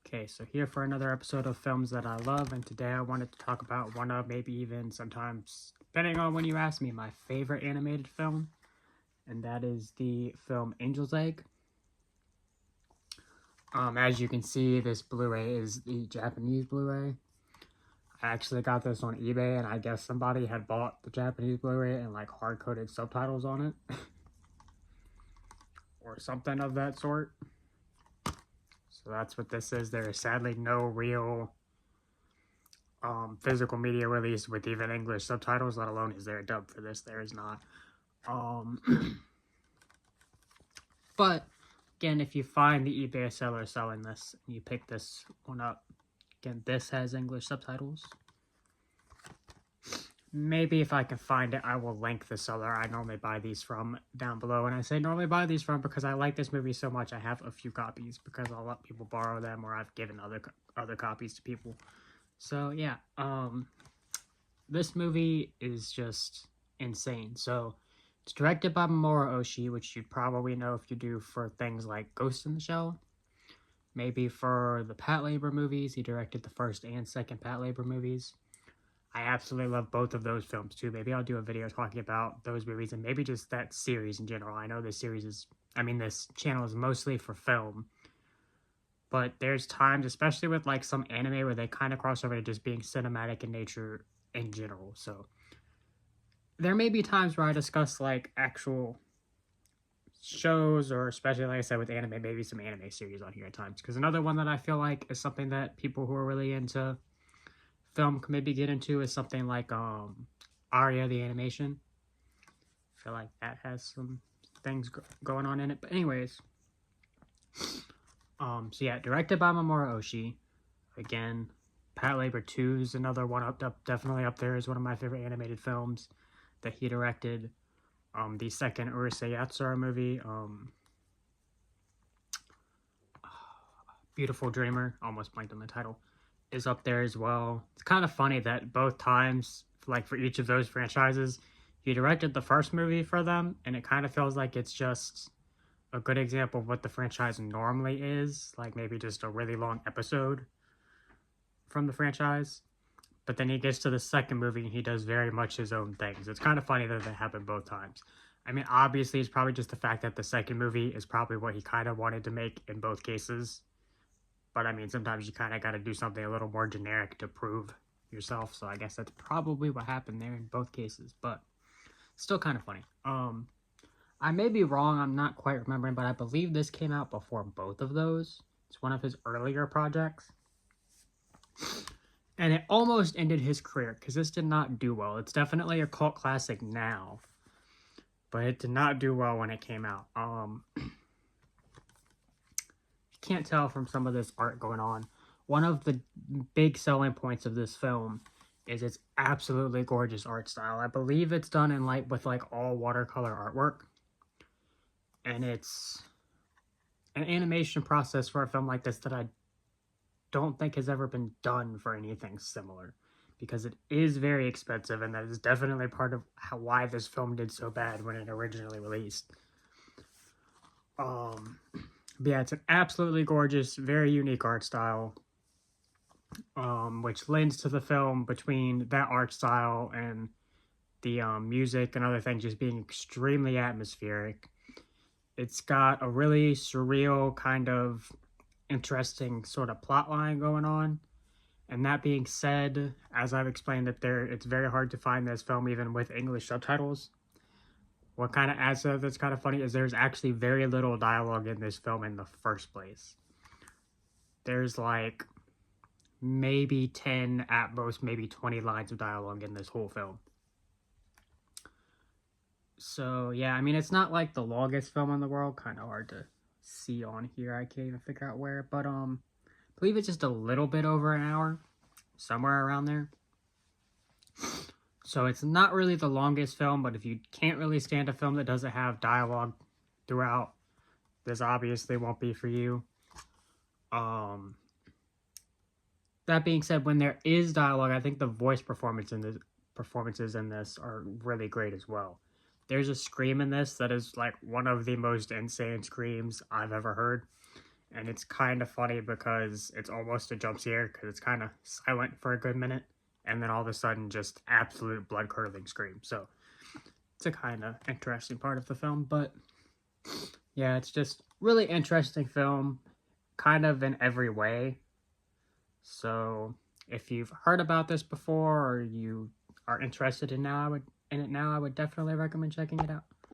Okay, so here for another episode of films that I love, and today I wanted to talk about one of, maybe even sometimes, depending on when you ask me, my favorite animated film, and that is the film Angel's Egg. As you can see, this Blu-ray is the Japanese Blu-ray. I actually got this on eBay, and I guess somebody had bought the Japanese Blu-ray and like hard-coded subtitles on it, or something of that sort. So that's what this is. There is sadly no real physical media release with even English subtitles, let alone is there a dub for this. There is not. But again, if you find the eBay seller selling this and you pick this one up, again, this has English subtitles. Maybe if I can find it, I will link the seller I normally buy these from down below. And I say normally buy these from because I like this movie so much. I have a few copies because I'll let people borrow them, or I've given other copies to people. So yeah, this movie is just insane. So it's directed by Mamoru Oshii, which you'd probably know if you do for things like Ghost in the Shell. Maybe for the Patlabor movies. He directed the first and second Patlabor movies. I absolutely love both of those films too. Maybe I'll do a video talking about those movies and maybe just that series in general. I know this channel is mostly for film. But there's times, especially with like some anime, where they kind of cross over to just being cinematic in nature in general. So there may be times where I discuss like actual shows, or especially like I said with anime, maybe some anime series on here at times. Because another one that I feel like is something that people who are really into film can maybe get into is something like Aria the Animation. I feel like that has some things going on in it. But anyways, so yeah, directed by Mamoru Oshii. Again, Patlabor 2 is another one definitely up there as one of my favorite animated films that he directed. The second Urusei Yatsura movie, Beautiful Dreamer, almost blanked on the title, is up there as well. It's kind of funny that both times, like for each of those franchises, he directed the first movie for them, and it kind of feels like it's just a good example of what the franchise normally is, like maybe just a really long episode from the franchise. But then he gets to the second movie and he does very much his own things. It's kind of funny that they happen both times. I mean, obviously, it's probably just the fact that the second movie is probably what he kind of wanted to make in both cases. But I mean, sometimes you kind of got to do something a little more generic to prove yourself. So I guess that's probably what happened there in both cases. But still kind of funny. I may be wrong. I'm not quite remembering, but I believe this came out before both of those. It's one of his earlier projects. And it almost ended his career because this did not do well. It's definitely a cult classic now, but it did not do well when it came out. You can't tell from some of this art going on. One of the big selling points of this film is its absolutely gorgeous art style. I believe it's done in with all watercolor artwork, and it's an animation process for a film like this that I don't think has ever been done for anything similar, because it is very expensive, and that is definitely part of why this film did so bad when it originally released. But yeah, it's an absolutely gorgeous, very unique art style, which lends to the film between that art style and the music and other things just being extremely atmospheric. It's got a really surreal kind of interesting sort of plot line going on. And that being said, as I've explained, it's very hard to find this film even with English subtitles. What kind of adds to that that's kind of funny is there's actually very little dialogue in this film in the first place. There's like maybe 10, at most maybe 20 lines of dialogue in this whole film. So yeah, I mean, it's not like the longest film in the world. Kind of hard to see on here. I can't even figure out where, but I believe it's just a little bit over an hour, somewhere around there. So it's not really the longest film, but if you can't really stand a film that doesn't have dialogue throughout, this obviously won't be for you. That being said, when there is dialogue, I think the voice performances in this are really great as well. There's a scream in this that is like one of the most insane screams I've ever heard. And it's kind of funny because it's almost a jump scare because it's kind of silent for a good minute. And then all of a sudden, just absolute blood-curdling scream. So it's a kind of interesting part of the film. But yeah, it's just really interesting film, kind of in every way. So if you've heard about this before or you are interested in it now, I would definitely recommend checking it out.